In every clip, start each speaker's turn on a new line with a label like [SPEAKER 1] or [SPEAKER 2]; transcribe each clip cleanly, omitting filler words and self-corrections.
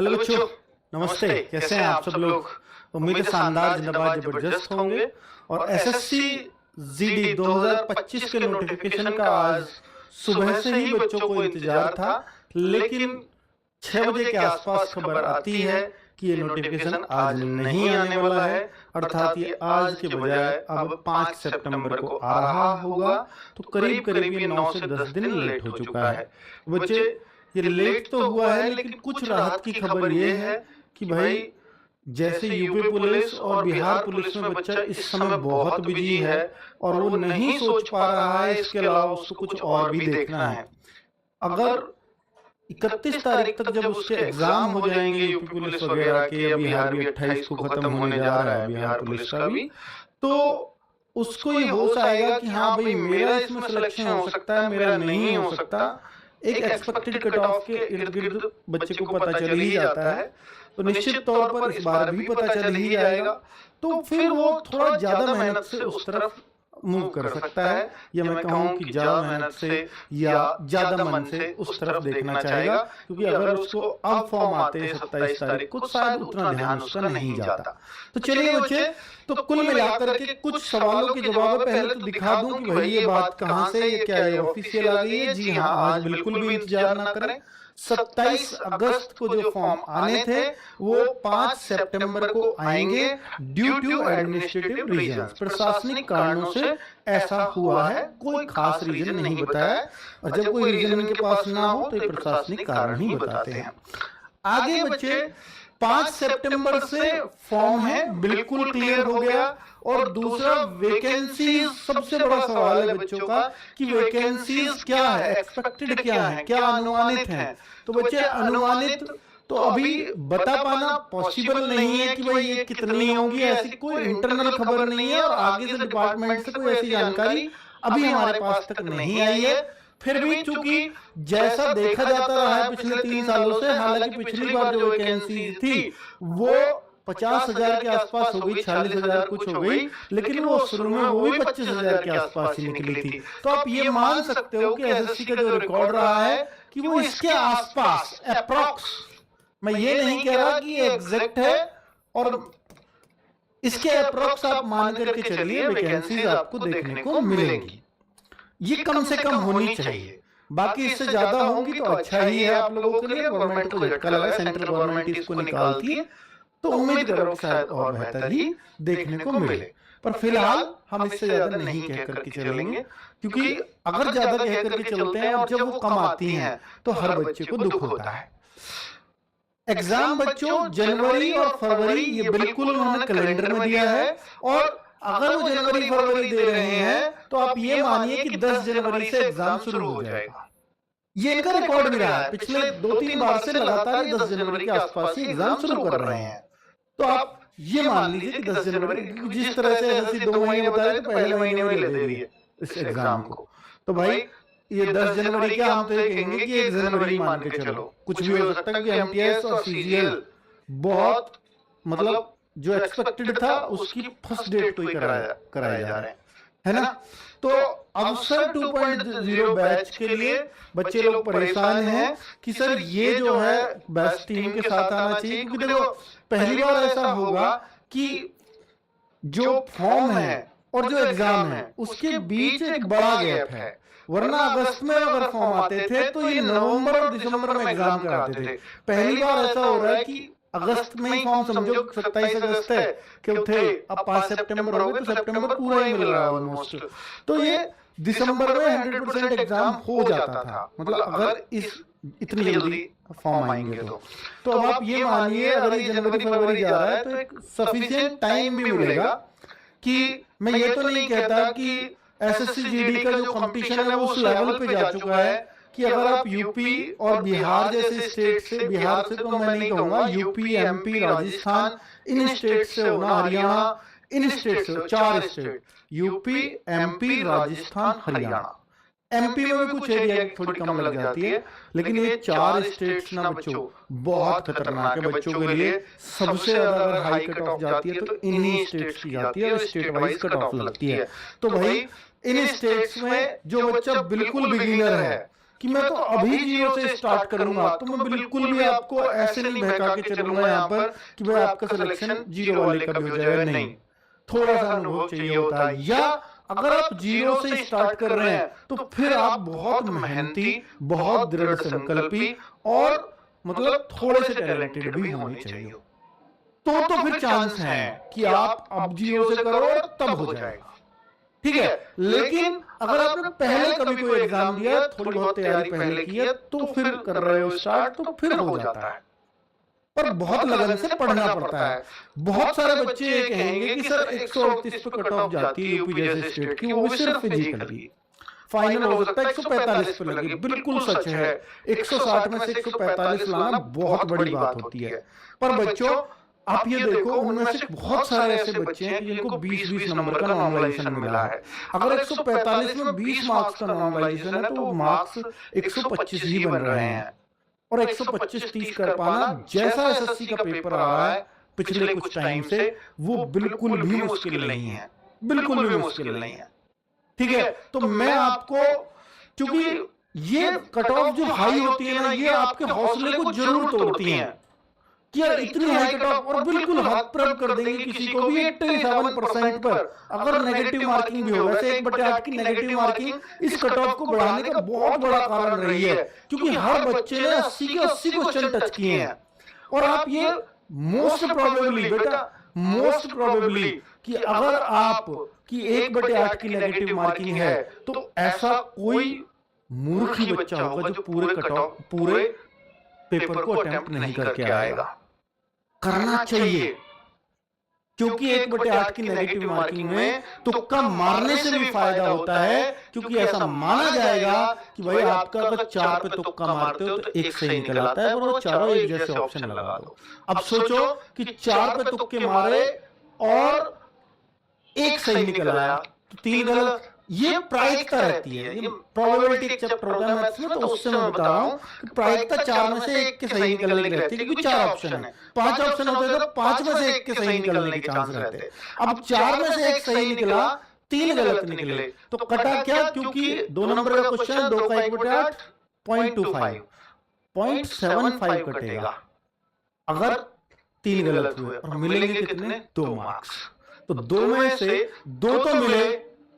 [SPEAKER 1] Hello बच्चों, नमस्ते। कैसे हैं आप सब लोग? उम्मीद है शानदार, जिंदाबाद, जबरदस्त होंगे। और एसएससी जीडी 2025 के नोटिफिकेशन का आज सुबह से ही बच्चों को इंतजार था, लेकिन 6 बजे के आसपास खबर आती है कि ये नोटिफिकेशन आज नहीं आने वाला है, अर्थात ये आज के बजाय अब 5 सितंबर को आ रहा होगा। तो करीब करीब ये 9 से 10 दिन लेट हो चुका है। बच्चे, ये लेट तो हुआ है, लेकिन कुछ राहत की खबर ये है कि भाई जैसे यूपी पुलिस और बिहार पुलिस में बच्चा इस समय बहुत बिजी है और वो नहीं सोच पा रहा है, इसके अलावा उसको कुछ और भी देखना है। अगर 31 तारीख तक जब उसके एग्जाम हो जाएंगे यूपी पुलिस वगैरह के, या बिहार भी 28 को खत्म होने जा रहा है बिहार पुलिस का भी, तो उसको ये होश आएगा कि हाँ भाई मेरा इसमें सिलेक्शन हो सकता है, मेरा नहीं हो सकता। एक एक्सपेक्टेड कट ऑफ के इर्द गिर्द बच्चे को पता चल ही जाता है, तो निश्चित तौर पर इस बार भी पता चल ही जाएगा। तो फिर वो थोड़ा ज्यादा मेहनत से उस तरफ मूव कर सकता है, या मैं कहूँ कि ज्यादा मेहनत से या ज्यादा मन से उस तरफ देखना चाहेगा, क्योंकि अगर उसको अब फॉर्म आते हैं 27 तारीख को, शायद उतना ध्यान उसका नहीं जाता। तो चलिए बच्चे, तो कुल मिलाकर के कुछ सवालों के जवाब पहले तो दिखा दूं कि भाई ये बात कहाँ से, ये क्या ये ऑफिशियल आ गई है? जी हाँ, आज बिल्कुल भी इंतजार ना करें। 27 अगस्त को जो फॉर्म आने थे वो 5 सितंबर को आएंगे, ड्यू टू एडमिनिस्ट्रेटिव रीजंस। प्रशासनिक कारणों से ऐसा हुआ है, कोई खास रीजन नहीं बताया, और जब कोई रीजन इनके पास ना हो तो ये प्रशासनिक कारण ही बताते हैं। आगे बच्चे, 5 सितंबर से फॉर्म है, बिल्कुल क्लियर हो गया। और दूसरा, वैकेंसी सबसे बड़ा सवाल है बच्चों का कि वैकेंसीज क्या है, एक्सपेक्टेड क्या है, क्या अनुमानित है। तो बच्चे, अनुमानित तो अभी बता पाना पॉसिबल नहीं है कि भाई ये कितनी होंगी, ऐसी कोई इंटरनल खबर नहीं है और आगे से डिपार्टमेंट से कोई ऐसी जानकारी अभी हमारे पास तक नहीं आई है। फिर भी चूंकि जैसा देखा जाता रहा है पिछले 3 सालों से, हालांकि पिछली बार जो वैकेंसी थी वो 50,000 के आसपास हो गई, 40,000 कुछ हो गई, लेकिन वो शुरू में वो भी 25,000 के आसपास ही निकली थी। तो आप ये मान सकते हो कि एसएससी का जो रिकॉर्ड रहा है कि वो इसके आसपास अप्रॉक्स, मैं ये नहीं कह रहा कि एग्जैक्ट है, और इसके अप्रॉक्स आप मान करके चलिए वैकेंसीज आपको देखने को मिलेंगी। ये कम से कम होनी चाहिए, बाकी इससे ज्यादा होंगी तो अच्छा ही है आप लोगों के लिए। गवर्नमेंट को झटका लगा, सेंट्रल गवर्नमेंट इसको निकालती है, तो उम्मीद करो शायद और बेहतर ही देखने को मिले। पर फिलहाल हम इससे ज्यादा नहीं कह करके चलेंगे, क्योंकि अगर ज्यादा कह करके चलते हैं और जब वो कम आती हैं तो हर बच्चे को दुख होता है। एग्जाम बच्चों जनवरी और फरवरी, ये बिल्कुल उन्होंने कैलेंडर में दिया है, और अगर वो जनवरी फरवरी दे रहे हैं तो आप ये मानिए कि 10 जनवरी से एग्जाम शुरू हो जाएगा। ये इनका रिकॉर्ड भी रहा है, पिछले 2-3 बार से लगातार 10 जनवरी के आसपास ही एग्जाम शुरू कर रहे हैं। तो आप ये मान लीजिए कि 10 जनवरी, जिस तरह से एसएससी 2 महीने बता रहे, तो पहले महीने में ले दे रही है इस एग्जाम को, तो भाई ये 10 जनवरी क्या, हम तो ये कहेंगे कि 1 जनवरी मान के चलो। कुछ भी हो सकता है, क्योंकि एमटीएस और सीजीएल बहुत मतलब जो एक्सपेक्टेड था उसकी फर्स्ट डेट को ही कराए जा रहे हैं, है ना। तो अवसर 2.0 बैच के लिए बच्चे लोग परेशान हैं कि सर ये जो है बेस्ट टीम के साथ आना चाहिए, क्योंकि देखो पहली बार ऐसा होगा कि जो फॉर्म है और जो एग्जाम है उसके बीच एक बड़ा गैप है। वरना अगस्त में अगर फॉर्म आते थे तो ये नवंबर और दिसंबर में एग्जाम कराते थे। पहली बार ऐसा हो रहा है कि अगस्त में ही फॉर्म, समझो 27 अगस्त है क्यों थे, अब 5 सितंबर हो गए तो सितंबर पूरा ही मिल रहा है ऑलमोस्ट। तो ये दिसंबर में 100% एग्जाम हो जाता था, मतलब अगर इतनी जल्दी फॉर्म आएंगे तो अब आप ये मानिए अगर ये जनवरी फरवरी जा रहा है तो एक सफिशिएंट टाइम भी मिलेगा। कि मैं ये तो नहीं कहता कि एसएससी जीडी का जो कंपटीशन है वो उस लेवल पे जा चुका है कि अगर आप यूपी और बिहार जैसे स्टेट से, बिहार से तो मैं नहीं कहूंगा, यूपी, एमपी, राजस्थान, इन स्टेट से हो ना, हरियाणा, इन स्टेट से, 4 state, UP, MP, Rajasthan, Haryana. MP में भी कुछ एरिया थोड़ी कम लग जाती है, लेकिन ये 4 स्टेट्स ना बच्चों बहुत खतरनाक है बच्चों के लिए। सबसे ज्यादा अगर हाई कट ऑफ जाती है तो इन्हीं स्टेट्स की जाती है और स्टेट वाइज कट ऑफ लगती है। तो भाई इन स्टेट्स में जो बच्चा बिल्कुल बिगिनर है, कि मैं तो अभी जीरो से स्टार्ट करूंगा, तो मैं बिल्कुल भी आपको ऐसे नहीं बहका के चलूंगा यहाँ पर कि भाई आपका सिलेक्शन जीरो वाले का भी हो जाएगा, नहीं, थोड़ा सा अनुभव चाहिए होता है। या अगर आप जीरो से स्टार्ट कर रहे हैं तो फिर आप बहुत मेहनती, बहुत दृढ़ संकल्पी और मतलब थोड़े से टैलेंटेड भी होने चाहिए, तो फिर चांस है कि आप अब जीरो से करो और तब हो जाएगा, ठीक है। लेकिन अगर आपने पहले कभी कोई एग्जाम दिया, थोड़ी बहुत तैयारी पहले की है, तो फिर कर रहे हो स्टार्ट, तो फिर हो जाता है, पर बहुत लगन से पढ़ना पड़ता है। बहुत सारे बच्चे ये कहेंगे कि सर 138 पे कट ऑफ जाती है यूपी जैसे स्टेट की, वो भी सिर्फ फिजिकली, फाइनल हो सकता है 145 पे लगे, बिल्कुल सच है। 160 में से 145 लाना बहुत बड़ी बात होती है। पर बच्चों आप ये देखो, उनमें से बहुत सारे ऐसे बच्चे हैं जिनको 20-20 नंबर का नॉर्मलाइजेशन मिला है। अगर 145 में 20 मार्क्स का नॉर्मलाइजेशन है तो मार्क्स 125 ही बन रहे हैं, और 125-30 कर पाना जैसा एसएससी का पेपर आ रहा है पिछले कुछ टाइम से, वो बिल्कुल भी मुश्किल नहीं है, बिल्कुल भी मुश्किल नहीं है, ठीक है। तो मैं आपको, क्योंकि ये कट ऑफ जो हाई होती है ना, ये आपके हौसले को जरूर तोड़ती हैं कि यार इतनी हाई कट ऑफ, और बिल्कुल हद प्रभ कर देंगे किसी को भी 87% पर, अगर नेगेटिव मार्किंग भी हो। वैसे 1/8 की नेगेटिव मार्किंग इस कट ऑफ को बढ़ाने का बहुत बड़ा कारण रही है, क्योंकि हर बच्चे ने 80 के 80 क्वेश्चन टच किए हैं। और आप ये मोस्ट प्रोबेबली बेटा, मोस्ट प्रोबेबली कि अगर आप की 1/8 की नेगेटिव मार्किंग है, तो ऐसा कोई मूर्ख ही बच्चा होगा जो पूरे कट ऑफ, पूरे पेपर को अटेम्प्ट नहीं करके आएगा। करना चाहिए, क्योंकि 1/8 की नेगेटिव मार्किंग में तुक्का मारने से भी फायदा होता है, क्योंकि ऐसा माना जाएगा कि भाई आपका अगर 4 पे तुक्का मारते हो तो 1 सही निकल आता है, पर वो चारों एक जैसे ऑप्शन लगा दो। अब सोचो कि 4 पे तुक्के मारे और 1 सही निकल आया, तो 3 गलत। ये प्रायिकता रहती है, ये प्रोबेबिलिटी एक चैप्टर होता है मैथ्स में, तो उससे मैं बता रहा हूं कि प्रायिकता 4 में से 1 के सही निकलने की रहती है, क्योंकि 4 ऑप्शन है। 5 ऑप्शन होते तो 5 में से 1 के सही निकलने के चांस रहते। अब 4 में से 1 सही निकला, 3 गलत निकले, तो कटा क्या? क्योंकि 2 नंबर का क्वेश्चन, 2 का 1/8 0.25, 0.75 कटेगा अगर 3 गलत हुए, और मिलेंगे कितने? 2 मार्क्स। तो 2 में से 2 तो मिले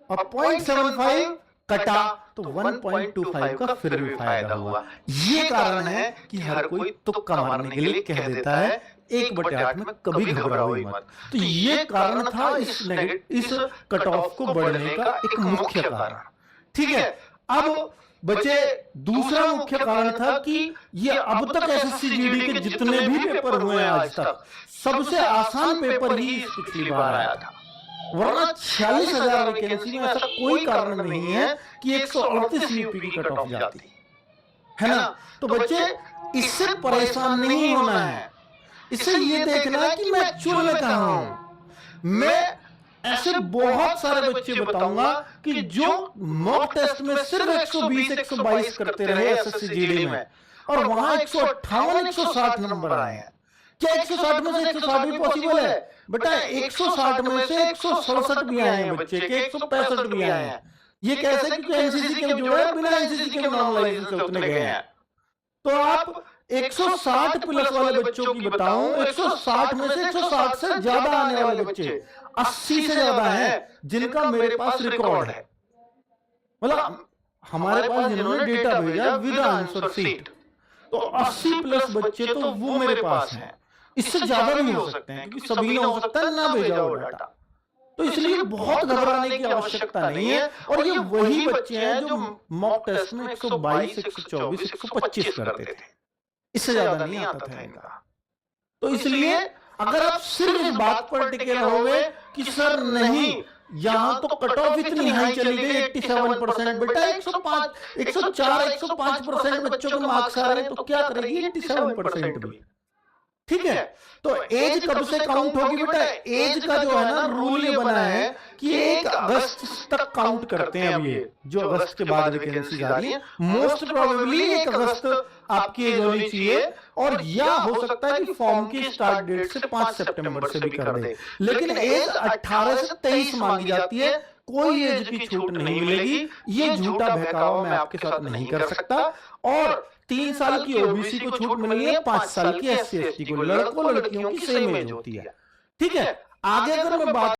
[SPEAKER 1] और 0.75 कटा, तो 1.25 का फिर भी फायदा हुआ। ये कारण है कि हर कोई तुक्का मारने के लिए कह देता है 1/8 में कभी घबराओ ही मत। तो ये कारण था इस कट ऑफ को बढ़ने का एक मुख्य कारण, ठीक है। अब बचे दूसरा मुख्य कारण था कि ये अब तक एसएससी जीडी के जितने भी पेपर हुए हैं आज तक, सबसे आसान पेपर ही पिछली बार आया था। वरना 46,000 वैकेंसी में ऐसा कोई कारण नहीं है कि 138 यूपी की कट ऑफ जाती है ना। तो बच्चे इससे परेशान नहीं होना है, इससे ये देखना है कि मैं एक्चुअल में कहां हूं। मैं ऐसे बहुत सारे बच्चे बताऊंगा कि जो मॉक टेस्ट में सिर्फ 120-122 करते रहे एसएससी जीडी में, और वहां 158-160 नंबर आए हैं। क्या 160 में से 160 भी पॉसिबल है? बेटा 160 में से 167 भी आए हैं बच्चे के, 165 भी आए हैं। ये कैसे? क्योंकि एनसीसी के जुड़े, बिना एनसीसी के नॉर्मलाइजेशन से उतने गए हैं। तो आप 160 प्लस वाले बच्चों की बताऊं, 160 में से 160 से ज्यादा आने वाले बच्चे 80 से ज्यादा हैं जिनका मेरे पास रिकॉर्ड है। मतलब हमारे पास जिन्होंने डेटा भेजा विद आंसर शीट, तो 80 प्लस बच्चे तो वो मेरे पास हैं। इससे ज्यादा भी हो सकते हैं, क्योंकि सभी ने हो सकता है ना भेजा हो डाटा। तो इसलिए बहुत घबराने की आवश्यकता नहीं है। और ये वही बच्चे हैं जो मॉक टेस्ट में 122, 124, 125 करते थे, इससे ज्यादा नहीं आता था इनका। तो इसलिए अगर आप सिर्फ इस बात पर टिके रहोगे कि सर नहीं, यहां तो कट ऑफ इतनी हाई चली गई 87%, बेटा 105, 104, 105% बच्चों के मार्क्स आ रहे हैं, तो क्या करेगी 87% भी, ठीक है। तो एज कब से काउंट होगी बेटा? एज का जो है ना रूल ये बना है कि 1 अगस्त तक काउंट करते हैं। अब ये जो अगस्त के बाद वैकेंसी आ रही है, मोस्ट प्रोबेबली 1 अगस्त आपकी एज होनी चाहिए, और या हो सकता है कि फॉर्म की स्टार्ट डेट से 5 सितंबर से भी कर दे। लेकिन एज 18 से 23 मांगी जाती है, कोई एज की छूट नहीं मिलेगी, ये झूठा बहकावा मैं आपके साथ नहीं कर सकता। और 3 साल की ओबीसी को छूट मिलनी है, 5 साल की एससी एसटी को, लड़कों लड़कियों की सेम एज होती है। ठीक है, आगे अगर मैं बात